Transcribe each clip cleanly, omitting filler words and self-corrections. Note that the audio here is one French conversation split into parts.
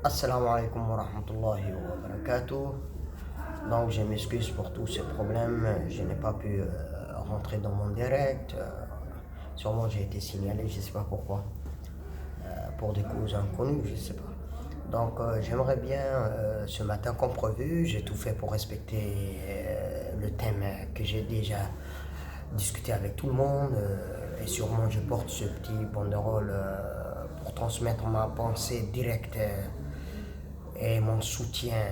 Assalamu alaikum wa rahmatullahi wa barakatuh. Donc je m'excuse pour tous ces problèmes. Je n'ai pas pu rentrer dans mon direct. Sûrement j'ai été signalé, je ne sais pas pourquoi. Pour des causes inconnues, je ne sais pas. Donc j'aimerais bien ce matin, comme prévu, j'ai tout fait pour respecter le thème que j'ai déjà discuté avec tout le monde. Et sûrement je porte ce petit banderole pour transmettre ma pensée directe et mon soutien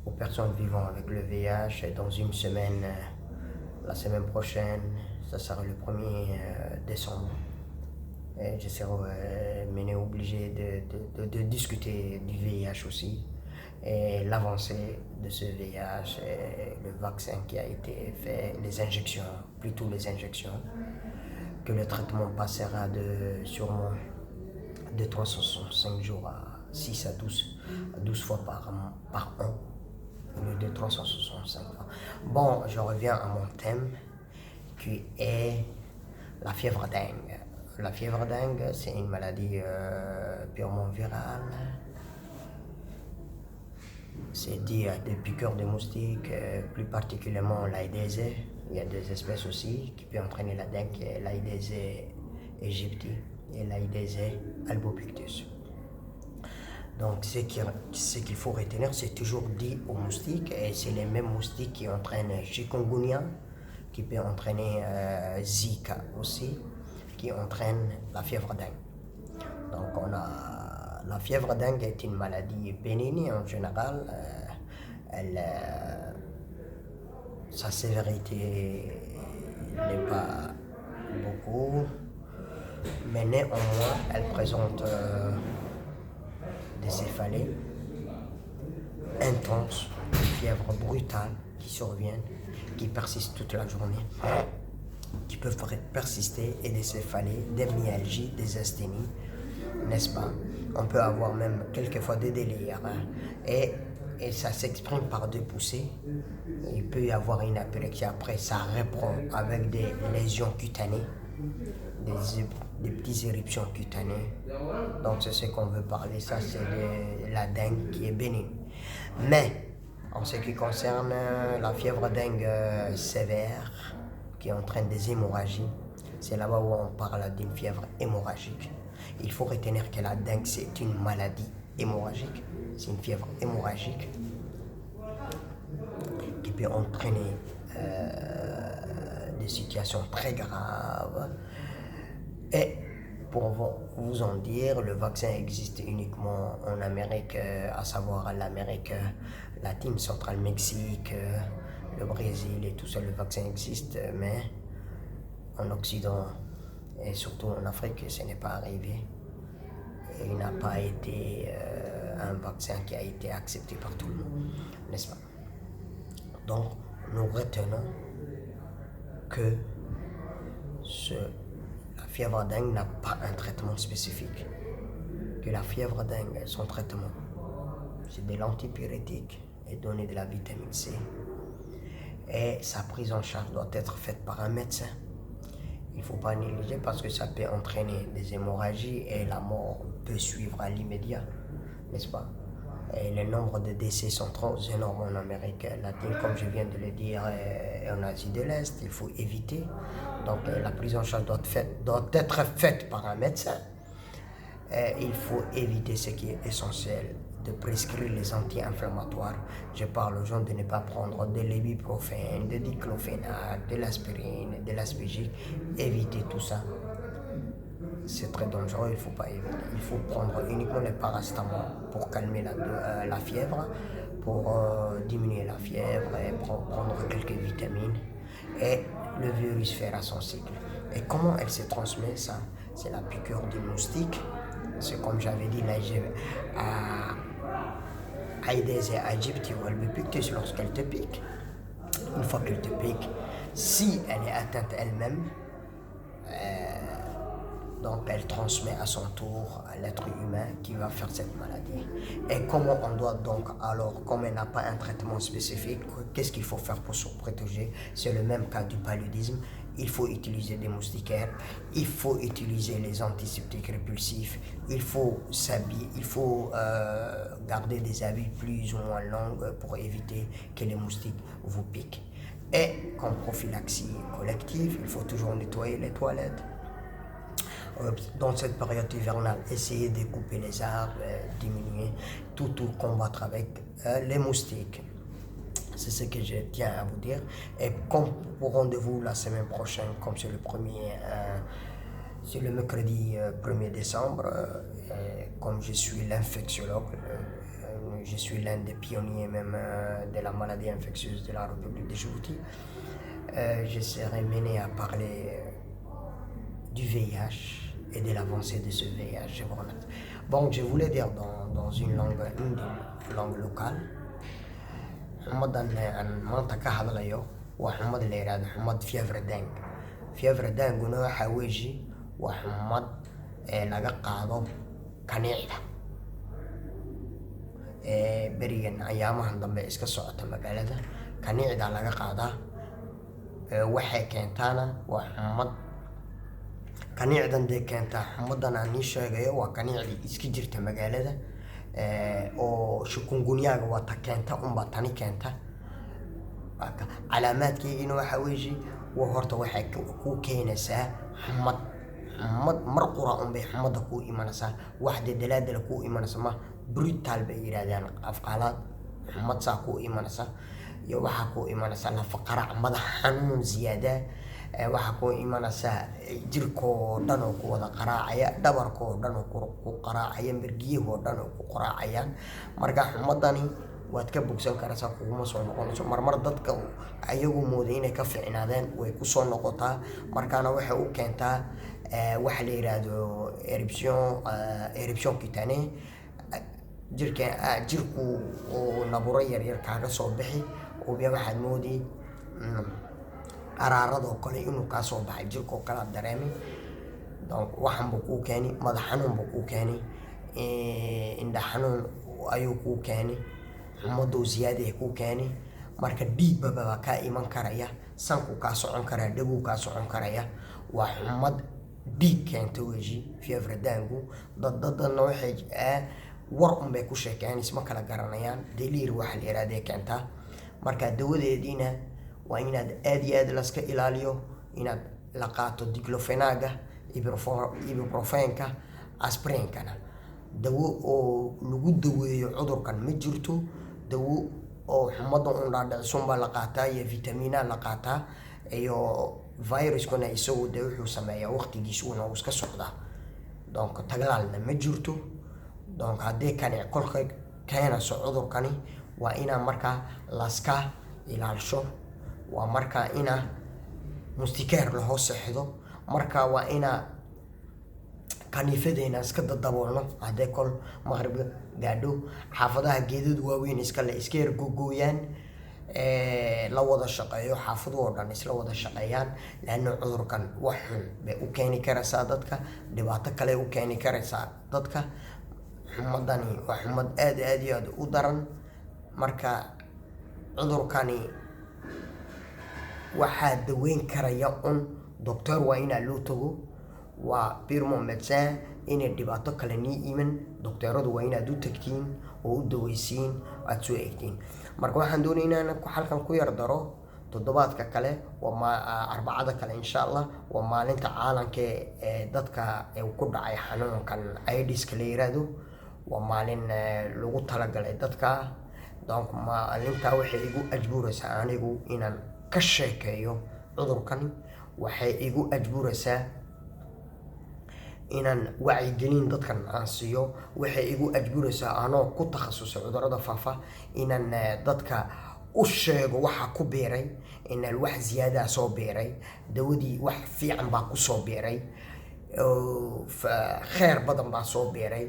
aux personnes vivant avec le VIH. Et dans une semaine, la semaine prochaine, ça sera le 1er décembre. Et je serai obligé de discuter du VIH aussi et l'avancée de ce VIH et le vaccin qui a été fait, les injections, plutôt les injections, que le traitement passera de sûrement de 365 jours à 6 à 12 fois par an, au lieu de 365 fois. Bon, je reviens à mon thème qui est la fièvre dengue. La fièvre dengue, c'est une maladie purement virale. C'est dû à des piqûres de moustiques, plus particulièrement l'Aïdèse. Il y a des espèces aussi qui peuvent entraîner la dengue, l'Aïdèse aegypti et l'Aïdèse albopictus. Donc ce qu'il faut retenir, c'est toujours dit aux moustiques, et c'est les mêmes moustiques qui entraînent chikungunya, qui peut entraîner Zika aussi, qui entraîne la fièvre dengue. Donc la fièvre dengue est une maladie bénigne en général. Sa sévérité n'est pas beaucoup, mais néanmoins elle présente des céphalées intenses, des fièvres brutales qui surviennent, qui persistent toute la journée, qui peuvent persister, et des céphalées, des myalgies, des asthénies, n'est-ce pas? On peut avoir même quelquefois des délires, et ça s'exprime par deux poussées. Il peut y avoir une apyrexie, après ça reprend avec des lésions cutanées, des petites éruptions cutanées. Donc c'est ce qu'on veut parler, ça c'est la dengue qui est bénigne. Mais en ce qui concerne la fièvre dengue sévère qui entraîne des hémorragies, c'est là-bas où on parle d'une fièvre hémorragique. Il faut retenir que la dengue, c'est une maladie hémorragique, c'est une fièvre hémorragique qui peut entraîner des situations très graves. Et pour vous en dire, le vaccin existe uniquement en Amérique, à savoir l'Amérique latine, centrale, Mexique, le Brésil et tout ça. Le vaccin existe, mais en Occident et surtout en Afrique, ce n'est pas arrivé. Et il n'a pas été un vaccin qui a été accepté par tout le monde, n'est-ce pas? Donc, nous retenons que la fièvre dengue n'a pas un traitement spécifique. Que la fièvre dengue, son traitement, c'est de l'antipyrétique et donner de la vitamine C. Et sa prise en charge doit être faite par un médecin. Il ne faut pas négliger parce que ça peut entraîner des hémorragies et la mort peut suivre à l'immédiat, n'est-ce pas? Et le nombre de décès sont trop énormes en Amérique latine, comme je viens de le dire, et en Asie de l'Est. Il faut éviter. Donc la prise en charge doit être faite par un médecin. Et il faut éviter ce qui est essentiel, de prescrire les anti-inflammatoires. Je parle aux gens de ne pas prendre de l'ibuprofène, de diclofénac, de l'aspirine, de l'aspégique. Évitez tout ça. C'est très dangereux, il ne faut pas éviter. Il faut prendre uniquement le paracétamol pour calmer la fièvre, pour diminuer la fièvre et prendre quelques vitamines. Et le virus fera son cycle. Et comment elle se transmet, ça? C'est la piqûre du moustique. C'est comme j'avais dit, Aïdèse aegypti ou albopictus, lorsqu'elle te pique. Une fois qu'elle te pique, si elle est atteinte elle-même, donc elle transmet à son tour à l'être humain qui va faire cette maladie. Et comment on doit donc, alors, comme elle n'a pas un traitement spécifique, qu'est-ce qu'il faut faire pour se protéger? C'est le même cas du paludisme. il faut utiliser des moustiquaires, il faut utiliser les antiseptiques répulsifs, il faut s'habiller, il faut garder des habits plus ou moins longs pour éviter que les moustiques vous piquent. Et comme prophylaxie collective, il faut toujours nettoyer les toilettes. Dans cette période hivernale, essayer de couper les arbres, diminuer, tout combattre avec les moustiques. C'est ce que je tiens à vous dire. Et comme pour rendez-vous la semaine prochaine, comme c'est c'est le mercredi 1er décembre, comme je suis l'infectiologue, je suis l'un des pionniers même de la maladie infectieuse de la République de Djibouti, je serai mené à parler du VIH et de l'avancée de ce VIH. Je vous remercie. Bon, je voulais dire dans une langue locale, xumadan aan maanta ka hadlayo waa xumad la yiraahdo xumad fievre dengue. Fievre dengue waxa weeyi waa xumad laga qaado kaneecda. Berigan ayaamahan dambe iska socota magaalada kaneecda laga qaadaa. Waxay keentaana waa xumad kaneecdan de keenta xumadan aan sheegayo waa kaneecdii iska jirta magaalada oo chikungunya waa ta keenta tani keenta. Calaamaadkeedina waxa weeyi horta waxay ku keenaysaa xumad mar qura bay xumada ku imanaysaa wax dalaadala ku imanaysa ma brutal bay yiraahdaan afqaalaad xumad saa ku imanaysa iyo waxa ku imanaysa nafaqara madax xanuun ziyaada waxa ku imanaysa jirko dhan oo ku wada qaraacaya dhabarko dhan oo ku qaraacaya mirgiyaho dhan oo ku qaraacayaan marka xumadani waad ka bogsan karaysaa kuma soo noqonayso marmar dadka ayagu mooday inay ka fiicnaadeen way ku soo noqotaa markaana waxay u keentaa waxa la yiraahdo éruption cutanée jirku oo naburo yar kaaga soo bixi oo waxaad mooday qaraarado kale inuu ka soo baxay jirko kala dareemi. Donc waxan buu ku keeni madax xanuun buu ku keeni indha xanuun ayuu ku keeni xumadu ziyaada ku keeni marka dhiig baba ka iman karaya sanku ka socon kara dhagu ka socon karaya waa xumad dhiig keenta weeyi fievre dengue dadna waxay war bay ku sheekeen isma kala garanayaan deliir waxa la yiraahdo keenta marka dawadeedina waa inaad aad iyo aad la iska ilaaliyo inaad la qaato diclofenaga ibuprofenka aspirinkana dawo oo lagu daweeyo cudurkan ma jirto dawo oo xumada dhaadhicsun baa la qaataa iyo vitamina la qaataa iyo viruskuna isagoo wuxuu sameeyaa waqtigiisu uu iska socdaa. Donc taglaalna ma jirto. Donc haddii kolka keenayso cudurkani waa inaa markaa laska ilaalisho waa markaa inaa mustikeer la hoos seexdo markaa waa inaa kaniifadeyna iska daboolno haddii kol maqribga gaadho xaafadaha geedadu waaweyn iska yar gooyaan la wada shaqeeyo xaafadoo dhan isla wada shaqeeyaan laana cudurkan wax xun bay u keeni karaysaa dadka dhibaato kale u keeni karaysaa dadka. xumadani waa xumad aad iyo aad u daran marka cudurkani waxaa daweyn karaya doctor waa inaa loo tago waa pirmo médecin inay dhibaato kale nii iman doctoradu waa inaad u tagtiin oo u daweysiin aad soo eegtiin. Marka waxaan doonaynaa inaan halkan ku yar daro toddobaadka kale waa arbacada kale insha Allah waa maalinta caalamka ee dadka ku dhacay xanuunkan AIDS la yiraahdo waa maalin lagu talagalay dadka. Donc maalinta waxay igu ajburaysaa anigu inaan ka sheekeeyo cudurkan waxay igu ajburaysaa inaan wacyigelin dadkan aan siiyo waxay igu ajburaysaa anoo ku takhasusay cudurrada faafa inaan dadka u sheego waxa ku beeray inaan wax ziyaada soo beeray dawadii wax fiican baa ku soo beeray khair badan baa soo beeray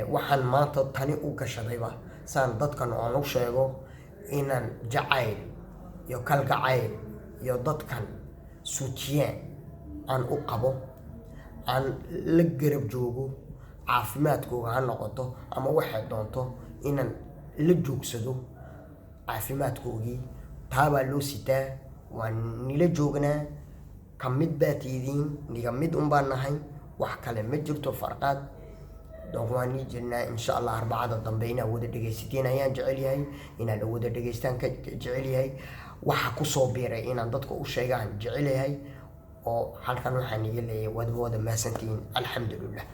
waxaan maanta tani u gashadayba saan dadkan aan u sheego inaan jacayl iyo kalgacayl iyo dadkan suutiyeen aan u qabo aan la garab joogo caafimaadkooga ha noqoto ama waxay doonto inaan la joogsado caafimaadkoogii taabaa loo sitaa waan nila joognaa kamid baa tiidiin niga mid un baan nahay wax kale ma jirto farqaad doonwaani jirnaa insha Allah arbacada dambe inaa wada dhageysateen ayaan jecel yahay inaa la wada dhageystaan ka jecel yahay waxa ku soo biiray inaan dadka u sheegaan jecel yahay oo halkan waxaan iga leeyahay wada maasantiin alxamdulillah.